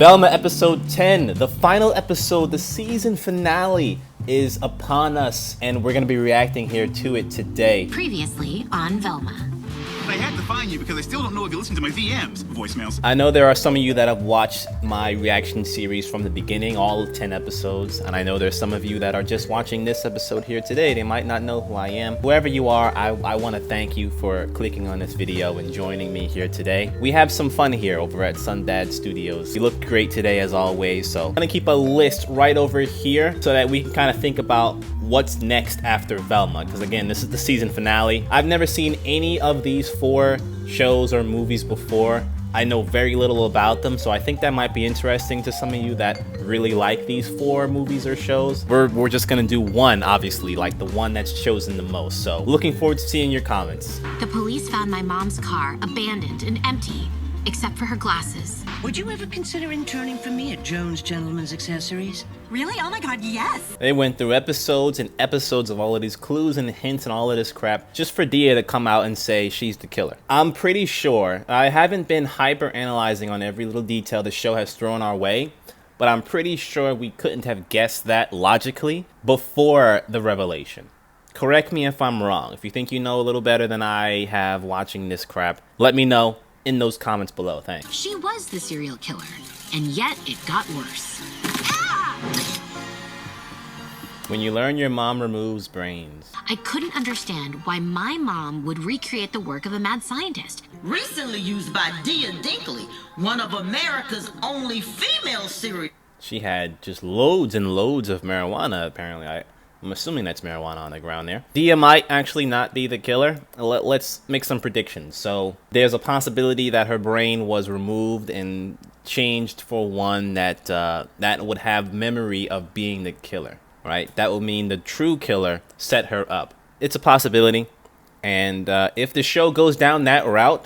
Velma episode 10, the final episode, the season finale is upon us, and we're going to be reacting here to it today. Previously on Velma. I had to find you because I still don't know if you listen to my VMs, voicemails. I know there are some of you that have watched my reaction series from the beginning, all 10 episodes, and I know there's some of you that are just watching this episode here today. They might not know who I am. Whoever you are, I want to thank you for clicking on this video and joining me here today. We have some fun here over at Sundad Studios. You look great today as always, so I'm gonna keep a list right over here so that we can kind of think about what's next after Velma, because again, this is the season finale. I've never seen any of these 4 shows or movies before. I know very little about them, so I think that might be interesting to some of you that really like these 4 movies or shows. We're just gonna do one, obviously, like the one that's chosen the most. So looking forward to seeing your comments. The police found my mom's car abandoned and empty, except for her glasses. Would you ever consider interning for me at Jones Gentlemen's Accessories? Really? Oh my god, yes! They went through episodes and episodes of all of these clues and hints and all of this crap just for Dia to come out and say she's the killer. I'm pretty sure, I haven't been hyper analyzing on every little detail the show has thrown our way, but I'm pretty sure we couldn't have guessed that logically before the revelation. Correct me if I'm wrong. If you think you know a little better than I have watching this crap, let me know in those comments below. Thanks. She was the serial killer, and yet it got worse. When you learn your mom removes brains. I couldn't understand why my mom would recreate the work of a mad scientist. Recently used by Dia Dinkley, one of America's only female serial. She had just loads and loads of marijuana, apparently. I'm assuming that's marijuana on the ground there. Dia might actually not be the killer. Let's make some predictions. So there's a possibility that her brain was removed and changed for one that that would have memory of being the killer, right? That would mean the true killer set her up. It's a possibility. And if the show goes down that route,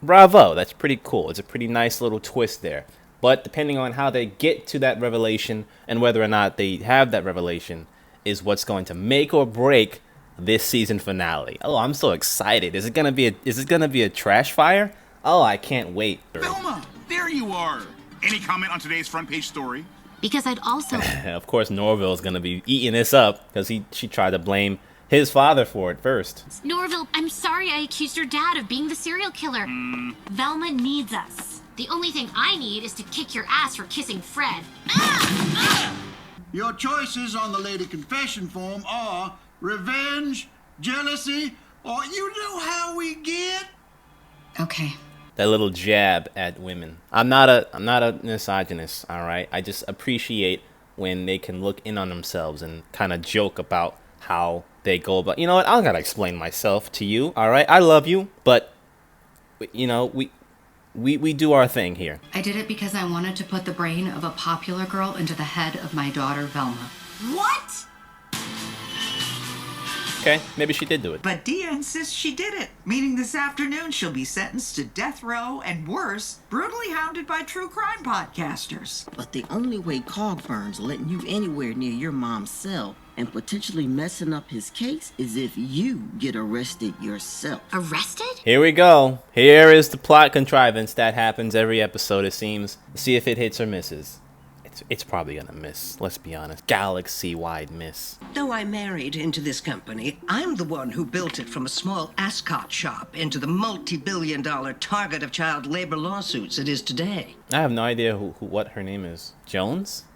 bravo, that's pretty cool. It's a pretty nice little twist there. But depending on how they get to that revelation and whether or not they have that revelation is what's going to make or break this season finale. Oh, I'm so excited. Is it gonna be a trash fire? Oh, I can't wait. Velma, there you are. Any comment on today's front page story? Because I'd also... Of course, Norville is gonna be eating this up because she tried to blame his father for it first. Norville, I'm sorry I accused your dad of being the serial killer. Velma needs us. The only thing I need is to kick your ass for kissing Fred. Your choices on the lady confession form are revenge, jealousy, or you know how we get. Okay. That little jab at women. I'm not a misogynist, all right? I just appreciate when they can look in on themselves and kind of joke about how they go about. You know what? I don't gotta explain myself to you, all right? I love you, but you know, we do our thing here. I did it because I wanted to put the brain of a popular girl into the head of my daughter, Velma. What? Okay, maybe she did do it. But Dia insists she did it, meaning this afternoon she'll be sentenced to death row and worse, brutally hounded by true crime podcasters. But the only way Cogburn's letting you anywhere near your mom's cell and potentially messing up his case is if you get arrested yourself. Arrested? Here we go. Here is the plot contrivance that happens every episode, it seems. See if it hits or misses. It's probably gonna miss, let's be honest. Galaxy-wide miss. Though I married into this company, I'm the one who built it from a small ascot shop into the multi-billion-dollar target of child labor lawsuits it is today. I have no idea what her name is. Jones?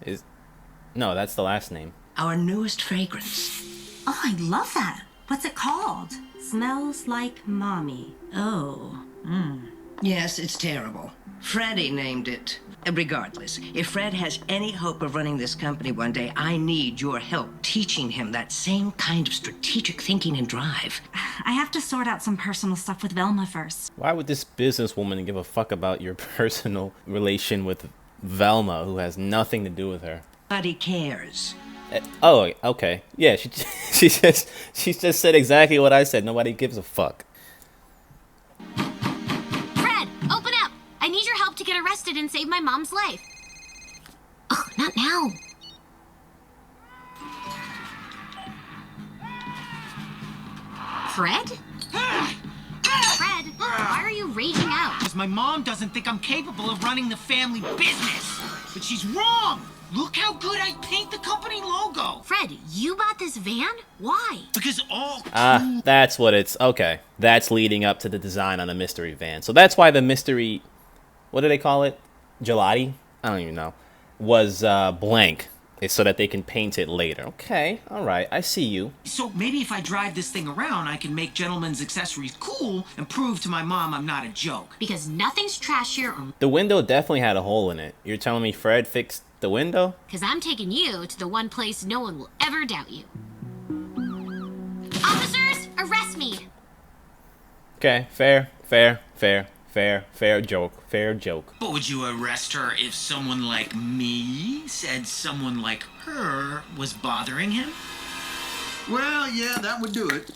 No, that's the last name. Our newest fragrance. Oh, I love that. What's it called? Smells like mommy. Oh. Yes, it's terrible. Freddie named it. Regardless, if Fred has any hope of running this company one day, I need your help teaching him that same kind of strategic thinking and drive. I have to sort out some personal stuff with Velma first. Why would this businesswoman give a fuck about your personal relation with Velma, who has nothing to do with her? But he cares. Oh, okay. Yeah, she just said exactly what I said. Nobody gives a fuck. Fred, open up! I need your help to get arrested and save my mom's life. Oh, not now. Fred? Fred? Why are you raging out? Because my mom doesn't think I'm capable of running the family business. But she's wrong. Look how good I paint the company logo. Fred, you bought this van? Why? Because all That's what it's... Okay. That's leading up to the design on the mystery van. So that's why the mystery... What do they call it? Gelati? I don't even know. Was blank. It's so that they can paint it later. Okay. Alright. I see you. So maybe if I drive this thing around, I can make gentlemen's accessories cool and prove to my mom I'm not a joke. Because nothing's trashier or... The window definitely had a hole in it. You're telling me Fred fixed the window? Because I'm taking you to the one place no one will ever doubt you. Officers, arrest me! Okay. Fair joke. Fair joke. But would you arrest her if someone like me said someone like her was bothering him? Well, yeah, that would do it.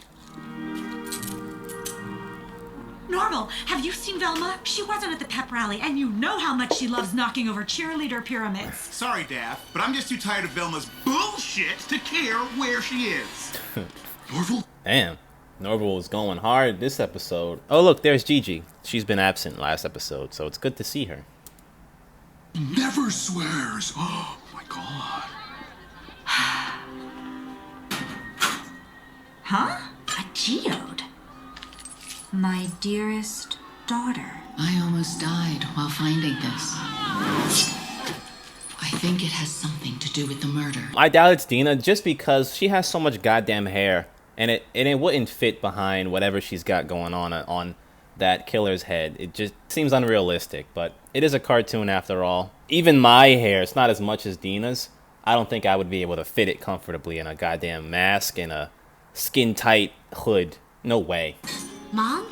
Norville, have you seen Velma? She wasn't at the pep rally, and you know how much she loves knocking over cheerleader pyramids. Sorry, Daff, but I'm just too tired of Velma's bullshit to care where she is. Norville? Damn. Norville was going hard this episode. Oh, look, there's Gigi. She's been absent last episode, so it's good to see her. Never swears. Oh, my God. Huh? A geode. My dearest daughter. I almost died while finding this. I think it has something to do with the murder. I doubt it's Dina just because she has so much goddamn hair and it wouldn't fit behind whatever she's got going on that killer's head. It just seems unrealistic, but it is a cartoon after all. Even my hair, it's not as much as Dina's. I don't think I would be able to fit it comfortably in a goddamn mask and a skin-tight hood. No way. Mom?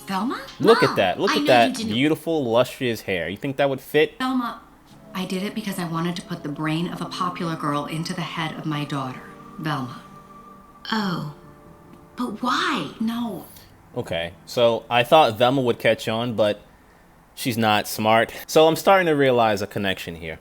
Velma? Look Mom, at that. Look I at know that you didn't- beautiful, lustrous hair. You think that would fit? Velma, I did it because I wanted to put the brain of a popular girl into the head of my daughter, Velma. Oh. But why? No. Okay, so I thought Velma would catch on, but she's not smart. So I'm starting to realize a connection here.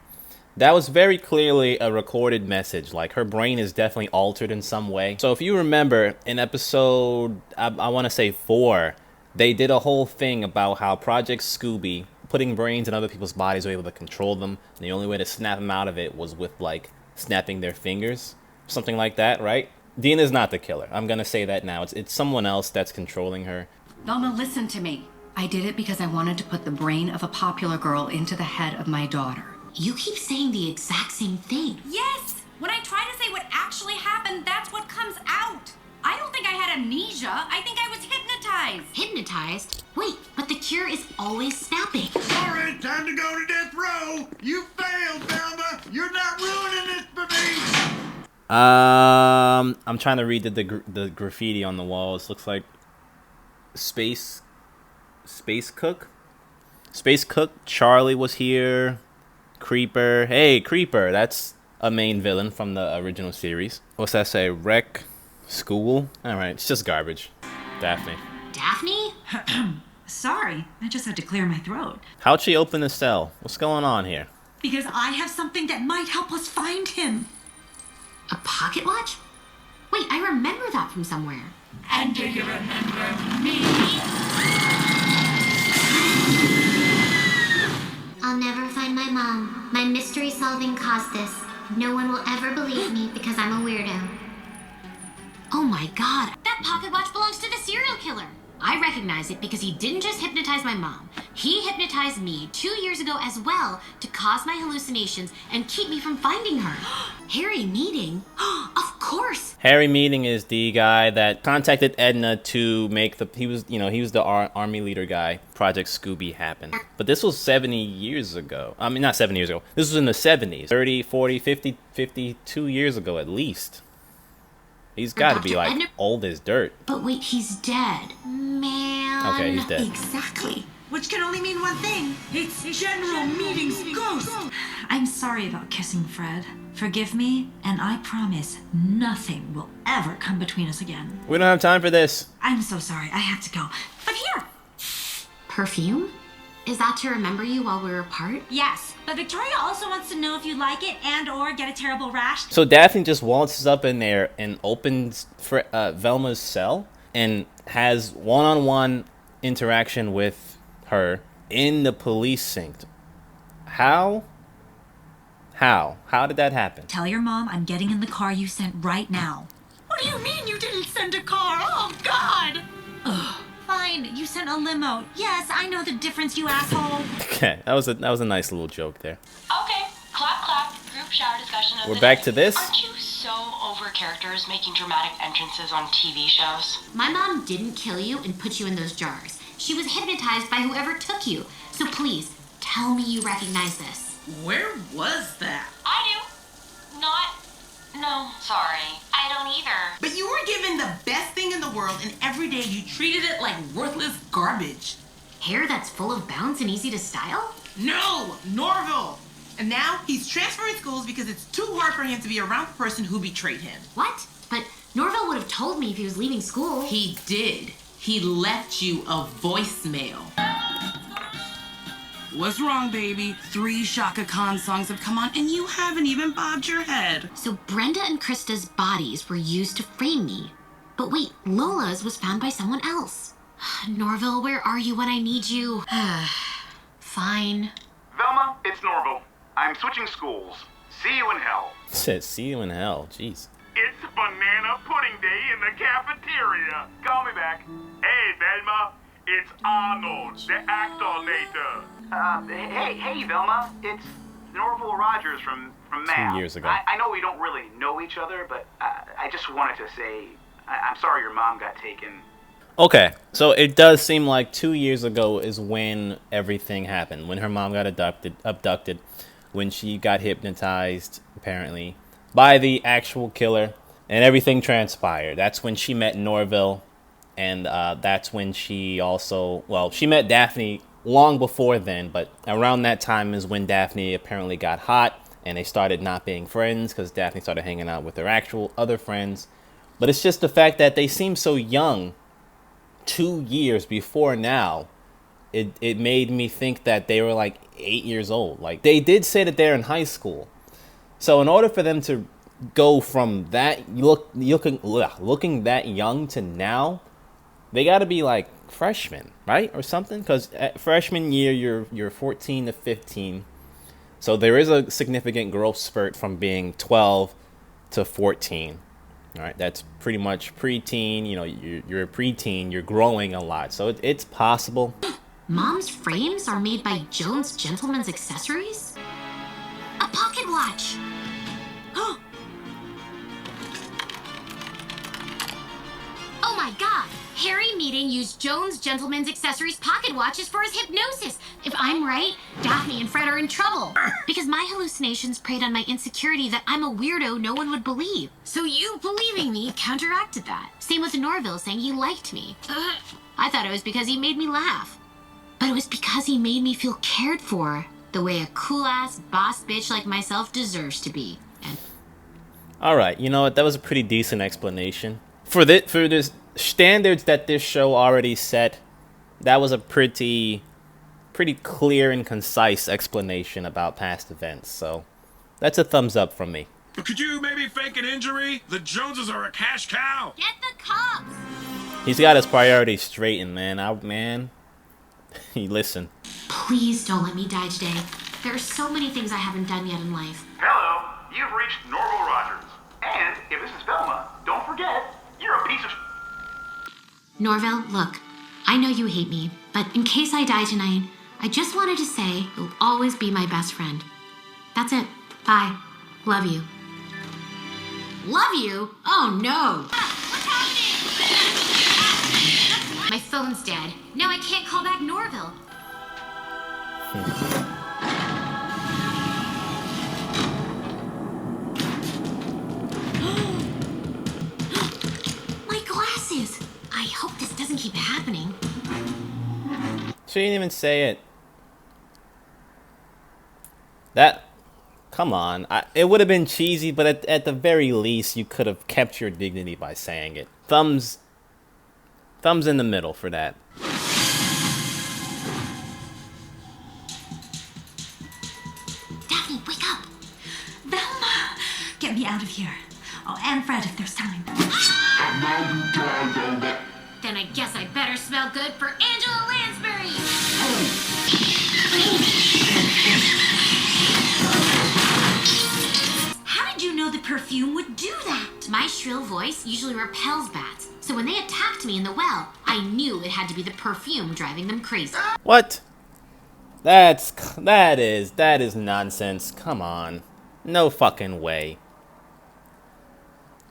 That was very clearly a recorded message. Like, her brain is definitely altered in some way. So if you remember, in episode, I want to say 4, they did a whole thing about how Project Scooby, putting brains in other people's bodies, were able to control them. And the only way to snap them out of it was with, like, snapping their fingers. Something like that, right? Dina's not the killer. I'm going to say that now. It's someone else that's controlling her. Velma, listen to me. I did it because I wanted to put the brain of a popular girl into the head of my daughter. You keep saying the exact same thing. Yes! When I try to say what actually happened, that's what comes out. I don't think I had amnesia. I think I was hypnotized. Hypnotized? Wait, but the cure is always snapping. All right, time to go to death row. You failed, Velma. You're not ruining this for me. I'm trying to read the graffiti on the walls. Looks like Space Cook. Space Cook. Charlie was here. Creeper. Hey, Creeper. That's a main villain from the original series. What's that say? Wreck School? Alright, it's just garbage. Daphne. Daphne? Sorry, I just had to clear my throat. How'd she open the cell? What's going on here? Because I have something that might help us find him. A pocket watch? Wait, I remember that from somewhere. And do you remember me? I'll never find my mom. My mystery solving caused this. No one will ever believe me because I'm a weirdo. Oh my god, that pocket watch belongs to the serial killer. I recognize it because he didn't just hypnotize my mom. He hypnotized me 2 years ago as well to cause my hallucinations and keep me from finding her. Harry Meeting? Of course! Harry Meeting is the guy that contacted Edna to make he was the army leader guy, Project Scooby happen. But this was 70 years ago. I mean, not 70 years ago. This was in the 70s. 30, 40, 50, 52 years ago at least. He's got to be like Edna- old as dirt. But wait, he's dead. Man. Okay, he's dead. Exactly. Which can only mean one thing. It's General Meeting's ghost. I'm sorry about kissing Fred. Forgive me, and I promise nothing will ever come between us again. We don't have time for this. I'm so sorry. I have to go. But here. Perfume? Is that to remember you while we're apart? Yes, but Victoria also wants to know if you like it and or get a terrible rash. So Daphne just waltzes up in there and opens Velma's cell and has one-on-one interaction with her in the police sink. How did that happen? Tell your mom I'm getting in the car you sent right now. What do you mean you didn't send a car? Oh, God! Ugh. Fine, you sent a limo. Yes, I know the difference, you asshole. Okay, that was a nice little joke there. Okay, clap, clap. Group shower discussion of We're back to this. Aren't you so over characters making dramatic entrances on TV shows? My mom didn't kill you and put you in those jars. She was hypnotized by whoever took you. So please, tell me you recognize this. Where was that? I do. No, sorry. I don't either. But you were given the best thing in the world, and every day you treated it like worthless garbage. Hair that's full of bounce and easy to style? No, Norville. And now he's transferring schools because it's too hard for him to be around the person who betrayed him. What? But Norville would have told me if he was leaving school. He did. He left you a voicemail. What's wrong, baby? 3 Shaka Khan songs have come on and you haven't even bobbed your head. So Brenda and Krista's bodies were used to frame me. But wait, Lola's was found by someone else. Norville, where are you when I need you? Fine. Velma, it's Norville. I'm switching schools. See you in hell. Said see you in hell. Jeez. It's banana pudding day in the cafeteria. Call me back. Hey, Velma. It's Arnold, the actor later. Hey, Velma. It's Norville Rogers from Math. 2 years ago. I know we don't really know each other, but I just wanted to say I'm sorry your mom got taken. Okay, so it does seem like 2 years ago is when everything happened. When her mom got abducted, when she got hypnotized, apparently, by the actual killer, and everything transpired. That's when she met Norville, and that's when she also, well, she met Daphne long before then, but around that time is when Daphne apparently got hot, and they started not being friends, because Daphne started hanging out with her actual other friends. But it's just the fact that they seem so young 2 years before now. It made me think that they were like 8 years old. Like, they did say that they're in high school. So in order for them to go from that looking that young to now, they got to be like freshmen, right? Or something, because at freshman year you're 14 to 15. So there is a significant growth spurt from being 12 to 14. All right, that's pretty much preteen. You know, you're a preteen. You're growing a lot, so it's possible. Mom's frames are made by Jones Gentleman's Accessories? A pocket watch! Oh my god! Harry Meeting used Jones Gentleman's Accessories pocket watches for his hypnosis. If I'm right, Daphne and Fred are in trouble. Because my hallucinations preyed on my insecurity that I'm a weirdo no one would believe. So you believing me counteracted that. Same with Norville saying he liked me. I thought it was because he made me laugh. But it was because he made me feel cared for, the way a cool-ass boss bitch like myself deserves to be. All right, you know what? That was a pretty decent explanation. For this standards that this show already set, that was a pretty clear and concise explanation about past events. So that's a thumbs up from me. Could you maybe fake an injury? The Joneses are a cash cow. Get the cops! He's got his priorities straightened, man. Listen. Please don't let me die today. There are so many things I haven't done yet in life. Hello, you've reached Norville Rogers. And if this is Velma, don't forget, you're a piece of Norville, look, I know you hate me, but in case I die tonight, I just wanted to say you'll always be my best friend. That's it. Bye. Love you. Love you? Oh no! What's happening? My phone's dead. Now I can't call back Norville. My glasses! I hope this doesn't keep happening. She didn't even say it. Come on. It would have been cheesy, but at the very least, you could have kept your dignity by saying it. Thumbs in the middle for that. Daphne, wake up! Velma! Get me out of here. Oh, and Fred, if there's time. Then I guess I better smell good for Angela Lansbury! How did you know the perfume would do that? My shrill voice usually repels bats, so when they attacked me in the well, I knew it had to be the perfume driving them crazy. What? That is nonsense. Come on. No fucking way.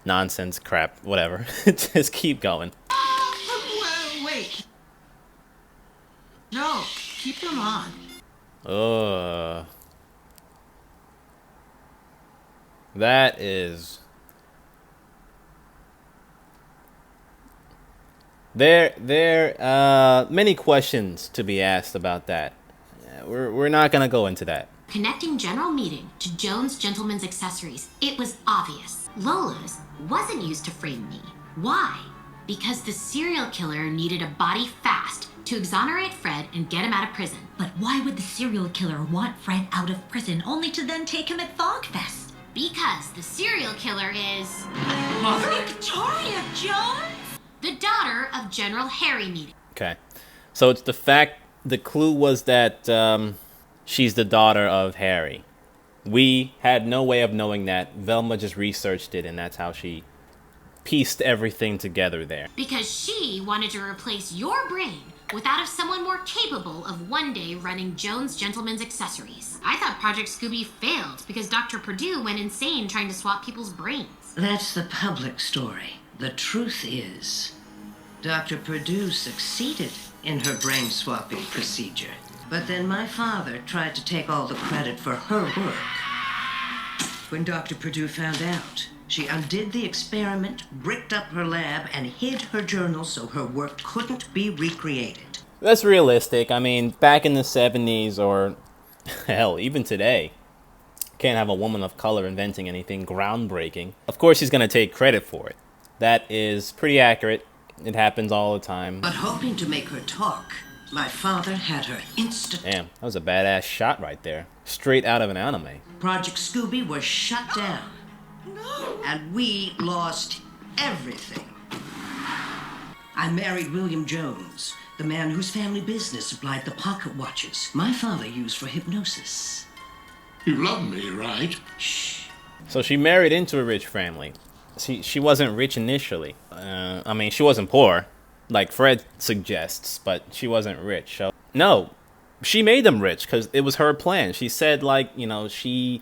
Nonsense crap. Whatever. Just keep going. Wait. No, keep them on. That is... There many questions to be asked about that. We're not gonna go into that. Connecting General Meeting to Jones Gentleman's Accessories, it was obvious. Lola's wasn't used to frame me. Why? Because the serial killer needed a body fast to exonerate Fred and get him out of prison. But why would the serial killer want Fred out of prison only to then take him at Fogfest? Because the serial killer is... Mother? Victoria Jones? The daughter of General Harry Meeting. Okay. So it's the fact... The clue was that she's the daughter of Harry. We had no way of knowing that. Velma just researched it, and that's how she pieced everything together there. Because she wanted to replace your brain with that of someone more capable of one day running Jones Gentleman's Accessories. I thought Project Scooby failed because Dr. Perdue went insane trying to swap people's brains. That's the public story. The truth is, Dr. Perdue succeeded in her brain-swapping procedure. But then my father tried to take all the credit for her work. When Dr. Perdue found out, she undid the experiment, bricked up her lab, and hid her journal so her work couldn't be recreated. That's realistic. I mean, back in the 70s, or hell, even today, can't have a woman of color inventing anything groundbreaking. Of course, she's gonna take credit for it. That is pretty accurate. It happens all the time. But hoping to make her talk, my father had her instant... Damn, that was a badass shot right there. Straight out of an anime. Project Scooby was shut down. And we lost everything. I married William Jones, the man whose family business supplied the pocket watches my father used for hypnosis. You love me, right? Shh. So she married into a rich family. She wasn't rich initially. I mean, she wasn't poor, like Fred suggests, but she wasn't rich. So no, she made them rich because it was her plan. She said, like, you know, she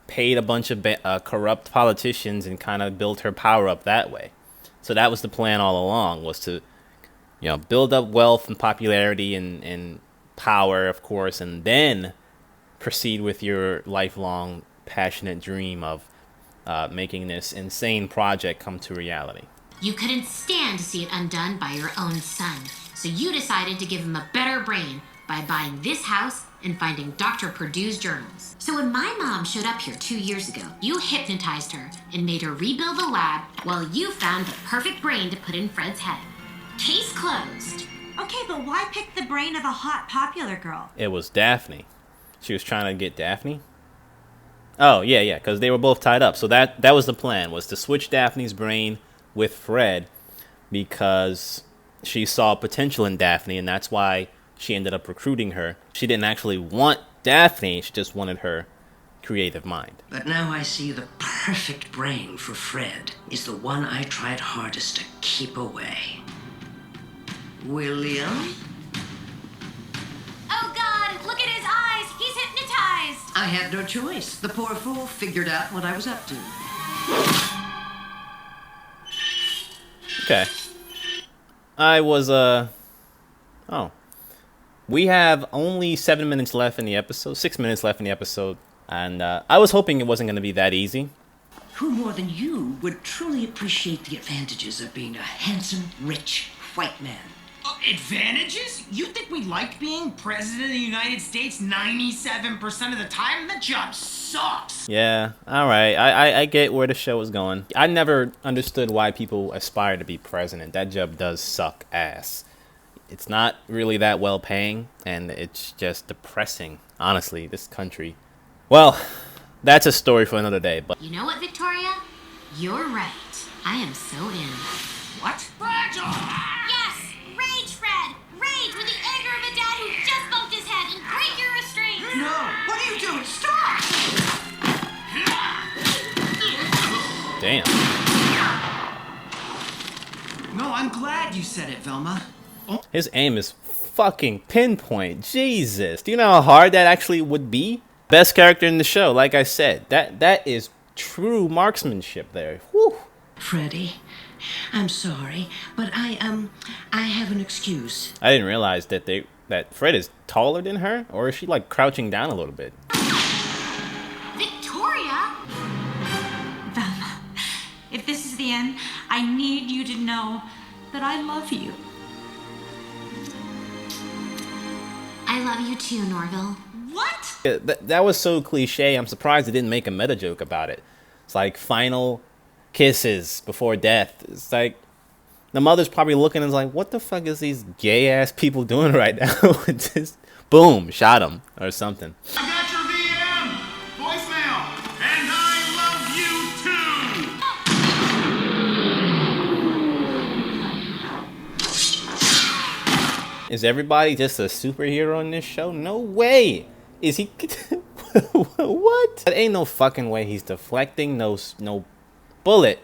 paid a bunch of corrupt politicians and kind of built her power up that way. So that was the plan all along, was to, you know, build up wealth and popularity and power, of course, and then proceed with your lifelong passionate dream of making this insane project come to reality. You couldn't stand to see it undone by your own son, so you decided to give him a better brain by buying this house and finding Dr. Perdue's journals. So when my mom showed up here 2 years ago, you hypnotized her and made her rebuild the lab while you found the perfect brain to put in Fred's head. Case closed. Okay, but why pick the brain of a hot, popular girl? It was Daphne. She was trying to get Daphne. Oh, yeah, because they were both tied up. So that was the plan, was to switch Daphne's brain with Fred because she saw potential in Daphne, and that's why she ended up recruiting her. She didn't actually want Daphne, she just wanted her creative mind. But now I see the perfect brain for Fred is the one I tried hardest to keep away. William? Oh God, look at his eyes. He's hypnotized. I had no choice. The poor fool figured out what I was up to. Okay. I was, Oh. We have only 7 minutes left in the episode, 6 minutes left in the episode, and I was hoping it wasn't going to be that easy. Who more than you would truly appreciate the advantages of being a handsome, rich, white man? Advantages? You think we like being president of the United States 97% of the time? That job sucks. Yeah, alright, I get where the show is going. I never understood why people aspire to be president. That job does suck ass. It's not really that well paying, and it's just depressing. Honestly, this country. Well, that's a story for another day, but... You know what, Victoria? You're right. I am so in. What? Fragile! Yeah! No! What are you doing? Stop! Damn. No, I'm glad you said it, Velma. Oh. His aim is fucking pinpoint. Jesus. Do you know how hard that actually would be? Best character in the show, like I said. That is true marksmanship there. Whew. Freddie, I'm sorry, but I have an excuse. I didn't realize that Fred is taller than her, or is she like crouching down a little bit? Victoria? Velma, if this is the end, I need you to know that I love you. I love you too, Norville. What? Yeah, that was so cliche. I'm surprised they didn't make a meta joke about it. It's like final kisses before death. It's like the mother's probably looking and is like, what the fuck is these gay ass people doing right now? Just boom, shot him or something. I got your VM voicemail, and I love you too. Is everybody just a superhero in this show? No way. Is he? What? That ain't no fucking way he's deflecting no bullet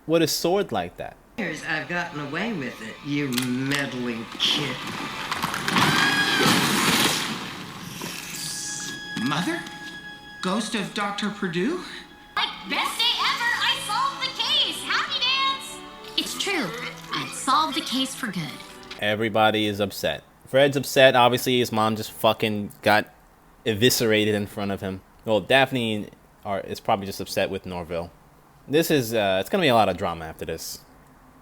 with a sword like that. Years I've gotten away with it, you meddling kid. Mother? Ghost of Dr. Purdue? Like, best day ever! I solved the case! Happy dance! It's true. I solved the case for good. Everybody is upset. Fred's upset. Obviously, his mom just fucking got eviscerated in front of him. Well, Daphne is probably just upset with Norville. This is, it's gonna be a lot of drama after this.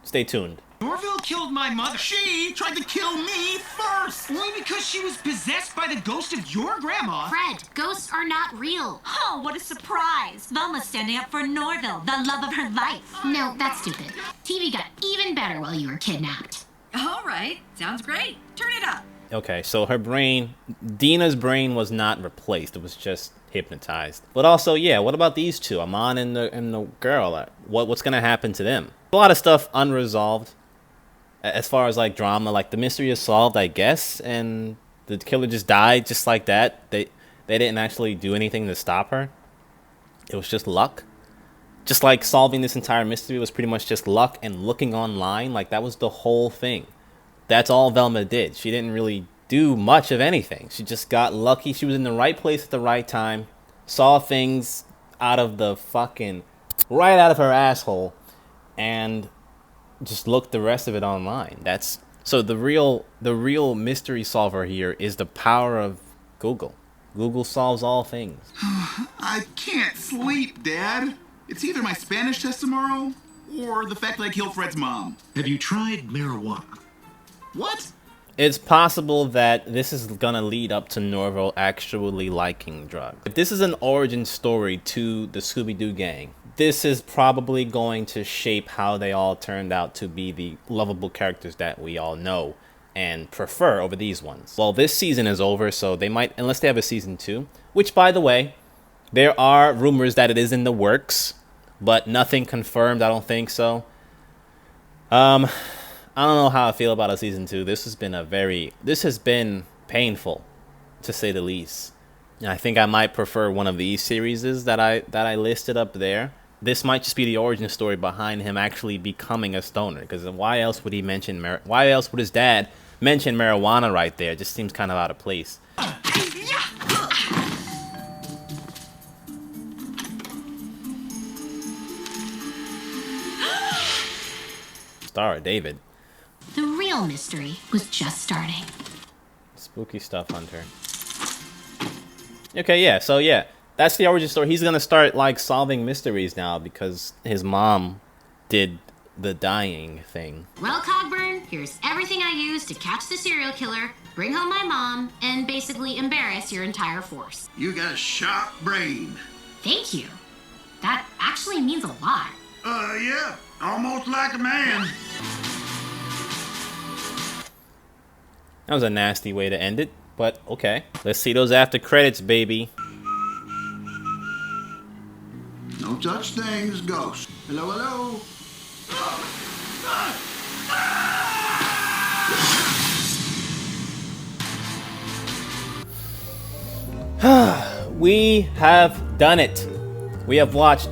Stay tuned. Norville killed my mother. She tried to kill me first. Only because she was possessed by the ghost of your grandma. Fred, ghosts are not real. Oh, what a surprise! Velma's standing up for Norville, the love of her life. No, that's stupid. TV got even better while you were kidnapped. All right, sounds great. Turn it up. Okay, so her brain, Dina's brain was not replaced. It was just hypnotized. But also, yeah, what about these two, Amon and the girl? What's gonna happen to them? A lot of stuff unresolved. As far as like drama, like the mystery is solved, I guess, and the killer just died just like that. They didn't actually do anything to stop her. It was just luck. Just like solving this entire mystery was pretty much just luck and looking online. Like that was the whole thing. That's all Velma did. She didn't really do much of anything. She just got lucky. She was in the right place at the right time. Saw things out of the fucking right out of her asshole, and just looked the rest of it online. That's so the real mystery solver here is the power of Google. Google solves all things. I can't sleep, Dad. It's either my Spanish test tomorrow or the fact that I killed Fred's mom. Have you tried marijuana? What? It's possible that this is gonna lead up to Norville actually liking drugs. If this is an origin story to the Scooby Doo gang, this is probably going to shape how they all turned out to be the lovable characters that we all know and prefer over these ones. Well, this season is over, so they might, unless they have a season 2, which, by the way, there are rumors that it is in the works, but nothing confirmed. I don't think so. I don't know how I feel about a season 2. This has been painful, to say the least. And I think I might prefer one of these series that I listed up there. This might just be the origin story behind him actually becoming a stoner. Because why else would he mention why else would his dad mention marijuana right there? It just seems kind of out of place. Star David. The real mystery was just starting. Spooky stuff, Hunter. Okay, yeah, so yeah, that's the origin story. He's gonna start like solving mysteries now because his mom did the dying thing. Well, Cogburn, here's everything I used to catch the serial killer, bring home my mom, and basically embarrass your entire force. You got a sharp brain. Thank you. That actually means a lot. Yeah, almost like a man. That was a nasty way to end it, but okay. Let's see those after credits, baby. No such thing as ghosts. Hello, hello. We have done it. We have watched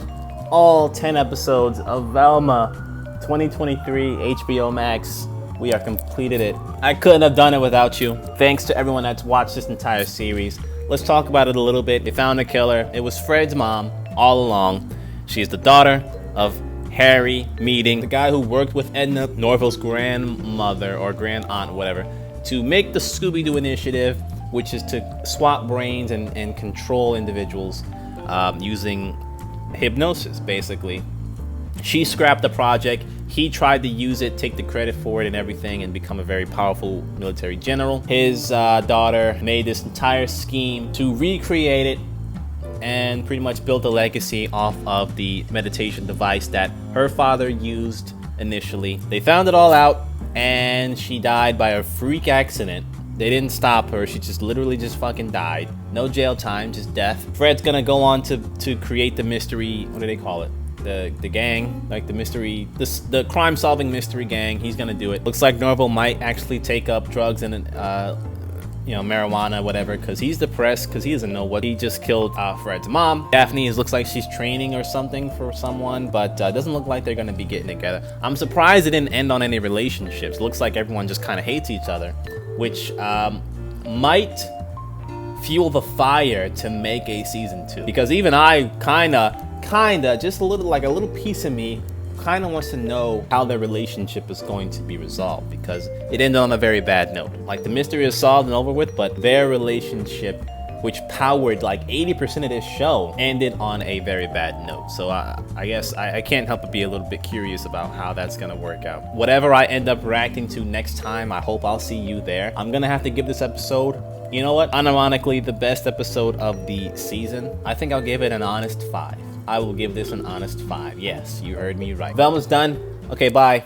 all 10 episodes of Velma 2023 HBO Max. We are completed it. I couldn't have done it without you. Thanks to everyone that's watched this entire series. Let's talk about it a little bit. They found a killer. It was Fred's mom all along. She's the daughter of Harry Meeting, the guy who worked with Edna, Norville's grandmother or grand aunt, whatever, to make the Scooby Doo initiative, which is to swap brains and control individuals using hypnosis, basically. She scrapped the project. He tried to use it, take the credit for it and everything, and become a very powerful military general. His daughter made this entire scheme to recreate it and pretty much built a legacy off of the meditation device that her father used initially. They found it all out, and she died by a freak accident. They didn't stop her. She just literally just fucking died. No jail time, just death. Fred's gonna go on to create the mystery, what do they call it? The gang, like the mystery, the crime-solving mystery gang. He's gonna do it. Looks like Norville might actually take up drugs and you know, marijuana, whatever, because he's depressed, because he doesn't know what he just killed Fred's mom. Daphne looks like she's training or something for someone, but doesn't look like they're gonna be getting together. I'm surprised it didn't end on any relationships. Looks like everyone just kind of hates each other, which might fuel the fire to make a season 2, because even I kinda just a little piece of me kind of wants to know how their relationship is going to be resolved, because it ended on a very bad note. Like, the mystery is solved and over with, but their relationship, which powered like 80% of this show, ended on a very bad note. So I guess I can't help but be a little bit curious about how that's gonna work out. Whatever I end up reacting to next time, I hope I'll see you there. I'm gonna have to give this episode, you know what, unironically, the best episode of the season. I think I'll give it an honest 5. I will give this an honest 5. Yes, you heard me right. Velma's done. Okay, bye.